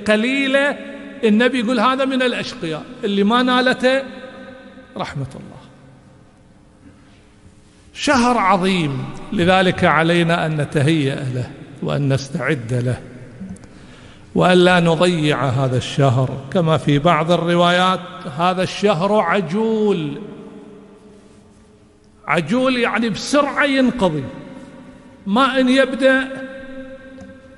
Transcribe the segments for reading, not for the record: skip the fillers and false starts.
قليلة النبي يقول هذا من الأشقياء اللي ما نالته رحمة الله. شهر عظيم، لذلك علينا أن نتهيأ له وأن نستعد له وأن لا نضيع هذا الشهر. كما في بعض الروايات هذا الشهر عجول، عجول يعني بسرعة ينقضي، ما إن يبدأ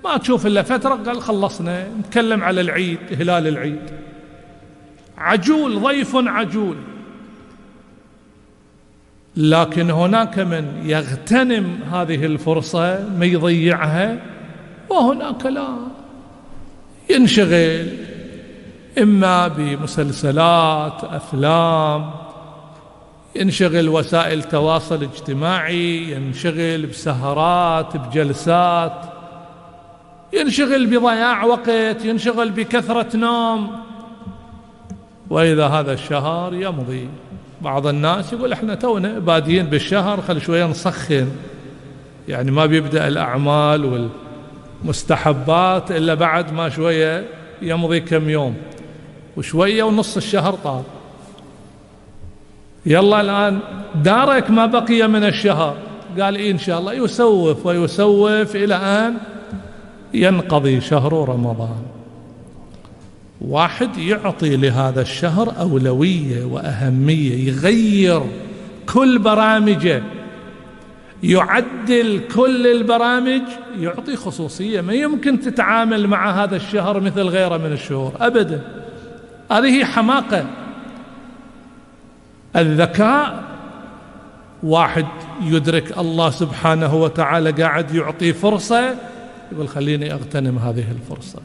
ما تشوف إلا فترة قال خلصنا نتكلم على العيد، هلال العيد. عجول، ضيف عجول. لكن هناك من يغتنم هذه الفرصة ما يضيعها، وهناك لا، ينشغل إما بمسلسلات، أفلام، ينشغل وسائل تواصل اجتماعي، ينشغل بسهرات، بجلسات، ينشغل بضياع وقت، ينشغل بكثرة نوم. وإذا هذا الشهر يمضي، بعض الناس يقول احنا تونا بادين بالشهر خل شوية نسخن، يعني ما بيبدأ الأعمال والمستحبات إلا بعد ما شوية يمضي كم يوم، وشوية ونص الشهر طار. يلا الآن دارك ما بقي من الشهر، قال إيه إن شاء الله، يسوف ويسوف إلى أن ينقضي شهر رمضان. واحد يعطي لهذا الشهر أولوية وأهمية، يغير كل برامجه، يعدل كل البرامج، يعطي خصوصية. ما يمكن تتعامل مع هذا الشهر مثل غيره من الشهور أبدا، هذه حماقة. الذكاء واحد يدرك الله سبحانه وتعالى قاعد يعطي فرصة، يقول خليني أغتنم هذه الفرصة.